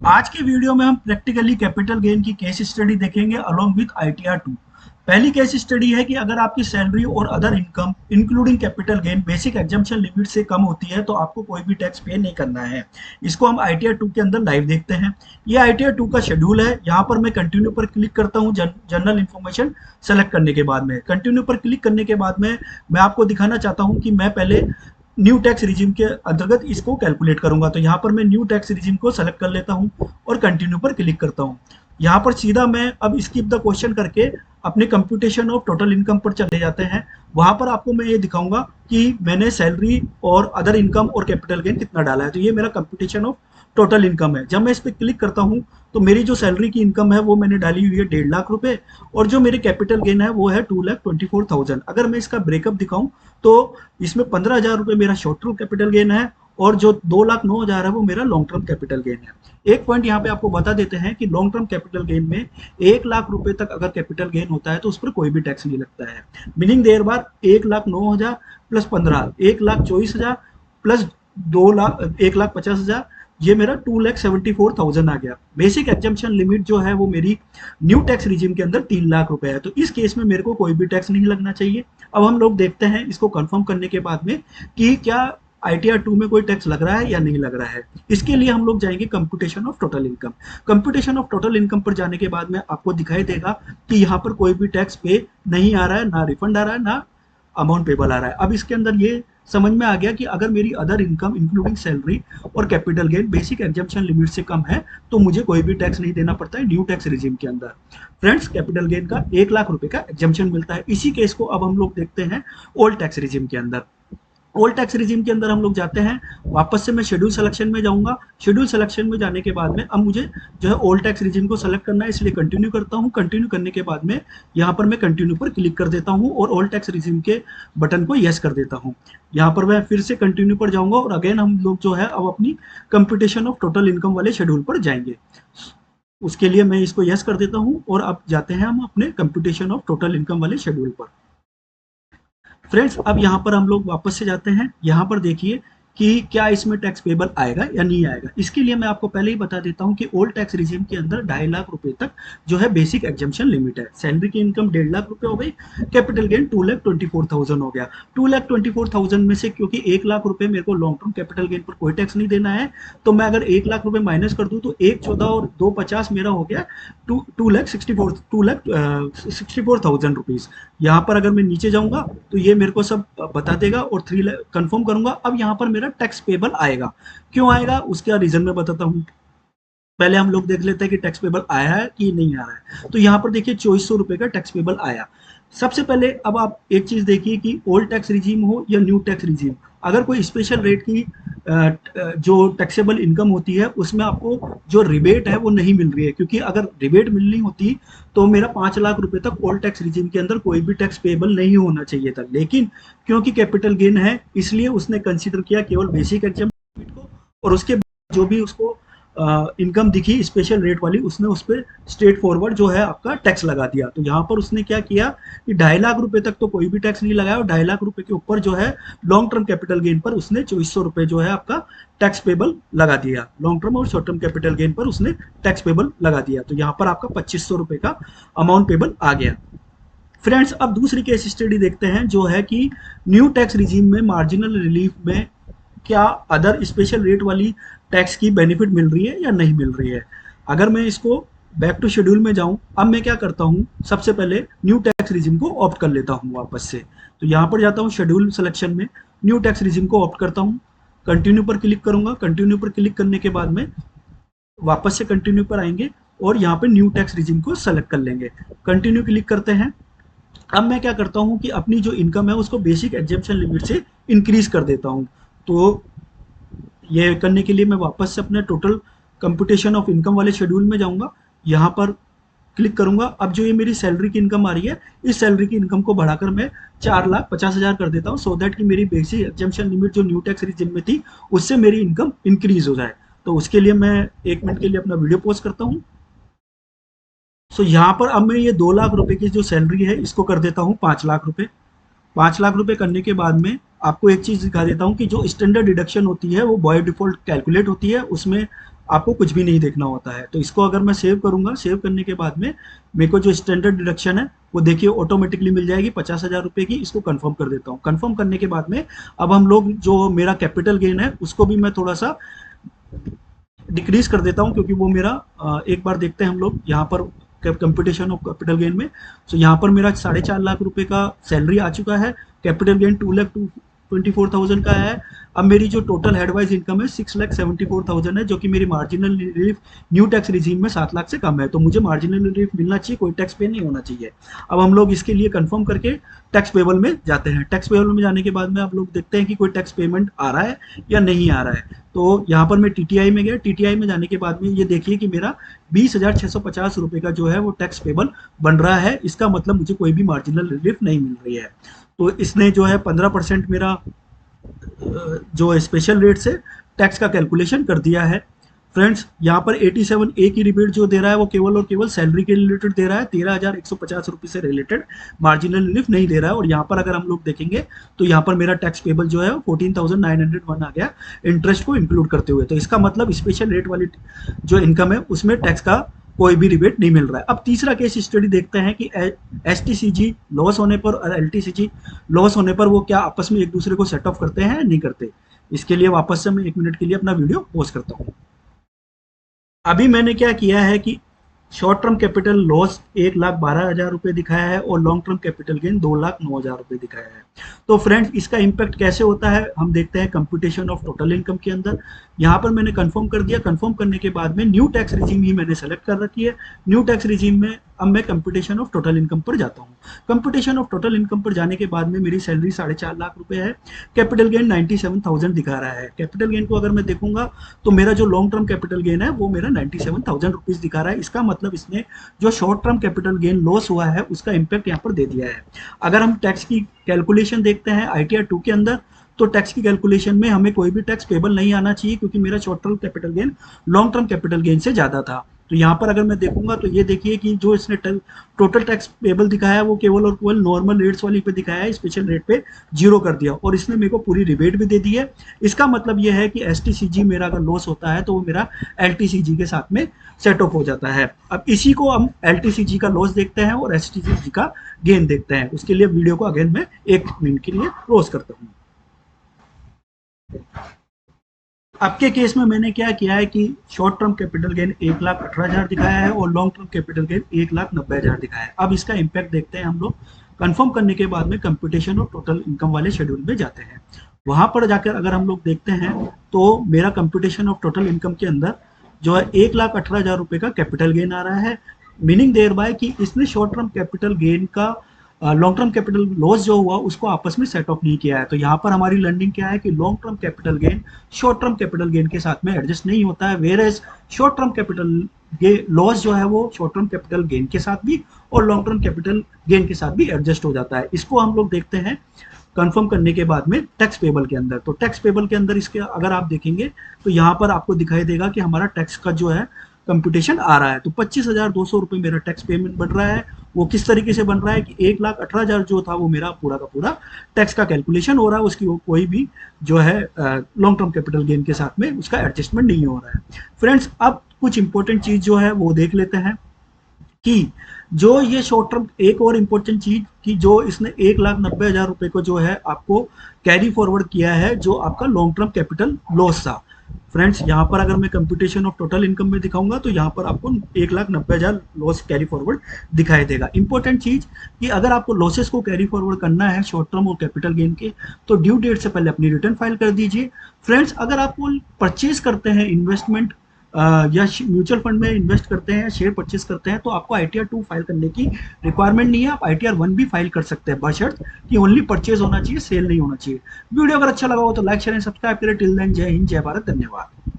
आज की वीडियो में हम प्रैक्टिकली कैपिटल गेन की केस स्टडी देखेंगे अलोंग विथ आईटीआर 2। पहली केस स्टडी है कि अगर आपकी सैलरी और other income including capital gain basic exemption limit से कम होती है तो आपको कोई भी टैक्स पे नहीं करना है। इसको हम आईटीआर 2 के अंदर लाइव देखते हैं। ये आईटीआर 2 का शेड्यूल है। यहाँ पर मैं कंटिन्यू पर क्लिक करता हूँ जनरल इन्फॉर्मेशन सेलेक्ट करने के बाद में। कंटिन्यू पर क्लिक करने के बाद में मैं आपको दिखाना चाहता हूँ कि मैं पहले न्यू टैक्स रिजीम के अंतर्गत इसको कैलकुलेट करूंगा। तो यहाँ पर मैं न्यू टैक्स रिजीम को सेलेक्ट कर लेता हूँ और कंटिन्यू पर क्लिक करता हूँ। यहाँ पर सीधा मैं अब स्किप द क्वेश्चन करके अपने कंप्यूटेशन ऑफ टोटल इनकम पर चले जाते हैं। वहां पर आपको मैं ये दिखाऊंगा कि मैंने सैलरी और अदर इनकम और कैपिटल गेन कितना डाला है। तो ये मेरा कंप्यूटेशन ऑफ टोटल इनकम है। जब मैं इस पर क्लिक करता हूँ तो मेरी जो सैलरी की इनकम है वो मैंने डाली हुई है 1.5 लाख रुपए और जो मेरे कैपिटल गेन है वो है 2,24,000। अगर मैं इसका ब्रेकअप दिखाऊं तो इसमें 15,000 रुपए मेरा शॉर्ट टर्म कैपिटल गेन है और जो 2,09,000 है वो मेरा लॉन्ग टर्म कैपिटल गेन है। एक पॉइंट यहाँ पे आपको बता देते हैं कि लॉन्ग टर्म कैपिटल गेन में 1 लाख रुपए तक अगर कैपिटल गेन होता है तो उस पर कोई भी टैक्स नहीं लगता है। मीनिंग देर बार 1,09,000 प्लस 15 1,24,000 प्लस 1,50,000 ये मेरा 2,74,000 आ गया। बेसिक एग्जम्पशन लिमिट जो है वो मेरी न्यू टैक्स रिजीम के अंदर 3 लाख रुपए है। तो इस केस में मेरे को कोई भी टैक्स नहीं लगना चाहिए। अब हम लोग देखते हैं इसको कंफर्म करने के बाद में कि क्या आईटीआर 2 में कोई टैक्स लग रहा है या नहीं लग रहा है। इसके लिए हम लोग जाएंगे computation of total income. Computation of total income पर जाने के बाद में आपको दिखाई देगा कि यहाँ पर कोई भी टैक्स पे नहीं आ रहा है, ना रिफंड आ रहा है, ना अमाउंट पेबल आ रहा है। अब इसके अंदर ये समझ में आ गया कि अगर मेरी अदर इनकम इंक्लूडिंग सैलरी और capital gain basic exemption limit से कम है तो मुझे कोई भी टैक्स नहीं देना पड़ता है न्यू टैक्स रिजीम के अंदर। फ्रेंड्स, कैपिटल गेन का 1 लाख रुपए का एग्जम्पशन मिलता है। इसी केस को अब हम लोग देखते हैं ओल्ड टैक्स रिजीम के अंदर। ओल्ड टैक्स रिजीम के अंदर हम लोग जाते हैं। वापस से मैं शेड्यूल सिलेक्शन में जाऊंगा। शेड्यूल सिलेक्शन में जाने के बाद में अब मुझे जो है ओल्ड टैक्स रिजीम को सेलेक्ट करना है, इसलिए कंटिन्यू करता हूं। कंटिन्यू करने के बाद में यहाँ पर मैं कंटिन्यू पर क्लिक कर देता हूं और ओल्ड टैक्स रिजीम के बटन को यस कर देता हूं। यहाँ पर मैं फिर से कंटिन्यू पर जाऊंगा और अगेन हम लोग जो है अब अपनी कंप्यूटेशन ऑफ टोटल इनकम वाले शेड्यूल पर जाएंगे। उसके लिए मैं इसको यस कर देता हूं और अब जाते हैं हम अपने कंप्यूटेशन ऑफ टोटल इनकम वाले शेड्यूल पर। फ्रेंड्स, अब यहाँ पर हम लोग वापस से जाते हैं। यहाँ पर देखिए कि क्या इसमें टैक्स पेबल आएगा या नहीं आएगा। इसके लिए मैं आपको पहले ही बता देता हूँ कि ओल्ड टैक्स रिजीम के अंदर 2.5 लाख रुपए तक जो है बेसिक एग्जम्पशन लिमिट है। सैलरी की इनकम 1.5 लाख रुपए हो गई, कैपिटल गेन 2,24,000 हो गया। 2,24,000 में से क्योंकि 1 लाख रुपए मेरे को लॉन्ग टर्म कैपिटल गेन पर कोई टैक्स नहीं देना है तो मैं अगर 1 लाख रुपए माइनस कर दूं तो 1,14 और 2,50 मेरा हो गया 2,64,000 रुपीज। यहाँ पर अगर मैं नीचे जाऊंगा तो ये मेरे को सब बता देगा और 3 लाख कंफर्म करूंगा। अब यहाँ पर मेरा टैक्स पेबल आएगा। क्यों आएगा उसका रीजन मैं बताता हूँ। पहले हम लोग देख लेते हैं कि टैक्स पेबल आया है कि नहीं आ रहा है। तो यहाँ पर देखिए 2400 रुपए का टैक्स पेबल आया। सबसे पहले अब आप एक चीज देखिए कि ओल्ड टैक्स रिजीम हो या न्यू टैक्स रिजीम, अगर कोई स्पेशल रेट की जो टैक्सेबल इनकम होती है उसमें आपको जो रिबेट है वो नहीं मिल रही है। क्योंकि अगर रिबेट मिलनी होती तो मेरा 5 लाख रुपए तक ओल्ड टैक्स रिजीम के अंदर कोई भी टैक्स पेबल नहीं होना चाहिए था। लेकिन क्योंकि कैपिटल गेन है इसलिए उसने कंसिडर किया केवल बेसिक एग्जाम को और उसके जो भी उसको इनकम दिखी स्पेशल रेट वाली उसने उस पर स्ट्रेट फॉरवर्ड जो है आपका टैक्स लगा दिया। तो यहाँ पर उसने क्या किया कि 2.5 लाख रुपए तक तो कोई भी टैक्स नहीं लगाया और 2.5 लाख रुपए के ऊपर जो है लॉन्ग टर्म कैपिटल गेन पर उसने 2400 रुपए जो है आपका टैक्स पेबल लगा दिया। लॉन्ग टर्म और शॉर्ट टर्म कैपिटल गेन पर उसने टैक्स पेबल लगा दिया। तो यहाँ पर आपका 2500 रुपए का अमाउंट पेबल आ गया। फ्रेंड्स, अब दूसरी केस स्टडी देखते हैं जो है कि न्यू टैक्स रिजीम में मार्जिनल रिलीफ में क्या अदर स्पेशल रेट वाली टैक्स की बेनिफिट मिल रही है या नहीं मिल रही है। अगर मैं इसको बैक टू शेड्यूल में जाऊं, अब मैं क्या करता हूं, सबसे पहले न्यू टैक्स रिजीम को ऑप्ट कर लेता हूं वापस से। तो यहां पर जाता हूं शेड्यूल सिलेक्शन में, न्यू टैक्स रिजीम को ऑप्ट करता हूं, कंटिन्यू पर क्लिक करूंगा। कंटिन्यू पर क्लिक करने के बाद में वापस से कंटिन्यू पर आएंगे और यहाँ पे न्यू टैक्स रिजीम को सेलेक्ट कर लेंगे। कंटिन्यू क्लिक करते हैं। अब मैं क्या करता हूं कि अपनी जो इनकम है उसको बेसिक एग्जेम्पशन लिमिट से इंक्रीज कर देता हूं। तो ये करने के लिए मैं वापस से अपने टोटल कंप्यूटेशन ऑफ इनकम वाले शेड्यूल में जाऊंगा। यहाँ पर क्लिक करूंगा। अब जो ये मेरी सैलरी की इनकम आ रही है इस सैलरी की इनकम को बढ़ाकर मैं 4,50,000 कर देता हूँ सो दैट कि मेरी बेसिक एग्जेम्पशन लिमिट जो न्यू टैक्स रिजीम में थी उससे मेरी इनकम इंक्रीज हो जाए। तो उसके लिए मैं 1 मिनट के लिए अपना वीडियो पॉज करता हूँ। सो यहाँ पर अब मैं ये 2 लाख रुपए की जो सैलरी है इसको कर देता हूँ 5 लाख रुपए। 5 लाख रुपए करने के बाद में आपको एक चीज दिखा देता हूँ कि जो स्टैंडर्ड डिडक्शन होती है वो बाय डिफॉल्ट कैलकुलेट होती है। उसमें आपको कुछ भी नहीं देखना होता है। तो इसको अगर मैं सेव करूंगा, सेव करने के बाद में मेरे को जो स्टैंडर्ड डिडक्शन है वो देखिए ऑटोमेटिकली मिल जाएगी 50,000 रुपए की। इसको कंफर्म कर देता हूँ। कंफर्म करने के बाद में अब हम लोग जो मेरा कैपिटल गेन है उसको भी मैं थोड़ा सा डिक्रीज कर देता हूँ, क्योंकि वो मेरा एक बार देखते हैं हम लोग यहाँ पर कंपटीशन ऑफ कैपिटल गेन में। सो यहाँ पर मेरा 4.5 लाख रुपए का सैलरी आ चुका है। कैपिटल गेन 2,24,000 का है। अब मेरी जो टोटल हेडवाइज इनकम है 6,74,000 है, जो कि मेरी marginal relief new tax regime में 7 लाख से कम है। तो मुझे मार्जिनल रिलीफ मिलना चाहिए, कोई टैक्स पे नहीं होना चाहिए। अब हम लोग इसके लिए कंफर्म करके टैक्स पेबल में जाते हैं। टैक्स पेबल में जाने के बाद में आप लोग देखते हैं कि कोई टैक्स पेमेंट आ रहा है या नहीं आ रहा है। तो यहाँ पर मैं टीटीआई में गया। टीटीआई में जाने के बाद में ये देखिए कि मेरा 20,650 रुपए का जो है वो टैक्स पेबल बन रहा है। इसका मतलब मुझे कोई भी मार्जिनल रिलीफ नहीं मिल रही है। तो इसने जो है 15% मेरा जो स्पेशल रेट से टैक्स का कैलकुलेशन कर दिया है। फ्रेंड्स यहाँ पर 87A की रिबेट जो दे रहा है वो केवल और केवल सैलरी के रिलेटेड दे रहा है। 13,150 रुपये से रिलेटेड मार्जिनल रिलीफ नहीं दे रहा है। और यहाँ पर अगर हम लोग देखेंगे तो यहाँ पर मेरा टैक्स पेबल जो है 14,901 आ गया इंटरेस्ट को इंक्लूड करते हुए। तो इसका मतलब स्पेशल रेट वाली जो इनकम है उसमें टैक्स का कोई भी रिबेट नहीं मिल रहा है। अब तीसरा केस स्टडी देखते हैं कि एसटीसीजी लॉस होने पर और एलटीसीजी लॉस होने पर वो क्या आपस में एक दूसरे को सेट ऑफ करते हैं नहीं करते। इसके लिए वापस से मैं 1 मिनट के लिए अपना वीडियो पॉज करता हूँ। अभी मैंने क्या किया है कि शॉर्ट टर्म कैपिटल लॉस 1,12,000 रुपये दिखाया है और लॉन्ग टर्म कैपिटल गेन 2,09,000 रुपये दिखाया है। तो फ्रेंड्स इसका इम्पैक्ट कैसे होता है हम देखते हैं कंप्यूटेशन ऑफ टोटल इनकम के अंदर। यहाँ पर मैंने कंफर्म कर दिया। कंफर्म करने के बाद में न्यू टैक्स रिजीम ही मैंने सेलेक्ट कर रखी है। न्यू टैक्स रिजीम में अब मैं कंप्यूटेशन ऑफ टोटल इनकम पर जाता हूँ। कंप्यूटेशन ऑफ टोटल इनकम पर जाने के बाद में मेरी सैलरी 4.5 लाख रुपए है। कैपिटल गेन 97,000 दिखा रहा है। कैपिटल गेन को अगर मैं देखूंगा तो मेरा जो लॉन्ग टर्म कैपिटल गेन है वो मेरा 97,000 रुपीज दिखा रहा है। इसका मतलब इसने जो short term capital gain loss हुआ है उसका इंपैक्ट यहाँ पर दे दिया है। अगर हम टैक्स की कैलकुलेशन देखते हैं ITR 2 के अंदर, तो टैक्स की कैलकुलेशन में हमें कोई भी टैक्स पेबल नहीं आना चाहिए, क्योंकि मेरा short term capital gain long term capital gain से ज्यादा था। तो यहाँ पर अगर मैं देखूंगा तो ये देखिए कि जो इसने टोटल टैक्स पेबल दिखाया है वो केवल और केवल नॉर्मल रेट्स वाली पे दिखाया है, स्पेशल रेट पे 0 कर दिया और इसने मेरे को पूरी रिबेट भी दे दी है। इसका मतलब ये है कि STCG मेरा अगर लॉस होता है तो वो मेरा LTCG के साथ में सेट ऑफ हो जाता है। अब इसी को हम LTCG का लॉस देखते हैं और STCG का गेन देखते हैं। उसके लिए वीडियो को अगेन मैं 1 मिनट के लिए क्लोज करता हूँ। आपके केस में मैंने क्या किया है कि शॉर्ट टर्म कैपिटल गेन 1,18,000 दिखाया है और लॉन्ग टर्म कैपिटल गेन 1,90,000 दिखाया है। अब इसका इम्पैक्ट देखते हैं हम लोग। कंफर्म करने के बाद में कंप्यूटेशन और टोटल इनकम वाले शेड्यूल में जाते हैं। वहां पर जाकर अगर हम लोग देखते हैं तो मेरा कंप्यूटेशन ऑफ टोटल इनकम के अंदर जो है 1,18,000 रुपए का कैपिटल गेन आ रहा है। मीनिंग देयर बाय कि इसने शॉर्ट टर्म कैपिटल गेन का लॉन्ग टर्म कैपिटल लॉस जो हुआ उसको आपस में सेट ऑफ नहीं किया है। तो यहाँ पर हमारी लर्निंग क्या है कि long term capital gain short term capital gain के साथ में एडजस्ट नहीं होता है, whereas short term capital loss जो है वो शॉर्ट टर्म कैपिटल गेन के साथ भी और लॉन्ग टर्म कैपिटल गेन के साथ भी एडजस्ट हो जाता है। इसको हम लोग देखते हैं कंफर्म करने के बाद में टैक्स पेबल के अंदर। तो टैक्स पेबल के अंदर इसके अगर आप देखेंगे तो यहाँ पर आपको दिखाई देगा कि हमारा टैक्स का जो है कंप्यूटेशन आ रहा है। तो 25,200 रुपए मेरा टैक्स पेमेंट बन रहा है। वो किस तरीके से बन रहा है कि 1,18,000 जो था वो मेरा पूरा का पूरा टैक्स का कैलकुलेशन हो रहा है, उसकी कोई भी जो है लॉन्ग टर्म कैपिटल गेन के साथ में उसका एडजस्टमेंट नहीं हो रहा है। फ्रेंड्स अब कुछ इंपॉर्टेंट चीज जो है वो देख लेते हैं कि जो ये शॉर्ट टर्म एक और इम्पोर्टेंट चीज कि जो इसने 1,90,000 रुपए को जो है आपको कैरी फॉरवर्ड किया है जो आपका लॉन्ग टर्म कैपिटल लॉस था। फ्रेंड्स यहाँ पर अगर मैं कंप्यूटेशन ऑफ टोटल इनकम में दिखाऊंगा तो यहाँ पर आपको 1,90,000 लॉस कैरी फॉरवर्ड दिखाई देगा। इंपॉर्टेंट चीज कि अगर आपको लॉसेस को कैरी फॉरवर्ड करना है शॉर्ट टर्म और कैपिटल गेन के तो ड्यू डेट से पहले अपनी रिटर्न फाइल कर दीजिए। फ्रेंड्स अगर आप परचेज करते हैं इन्वेस्टमेंट या म्यूचुअल फंड में इन्वेस्ट करते हैं, शेयर परचेस करते हैं तो आपको ITR 2 फाइल करने की रिक्वायरमेंट नहीं है। आप ITR 1 भी फाइल कर सकते हैं बशर्त कि ओनली परचेज होना चाहिए, सेल नहीं होना चाहिए। वीडियो अगर अच्छा लगा हो तो लाइक शेयर एंड सब्सक्राइब करें। टिल देन जय हिंद, जय भारत, धन्यवाद।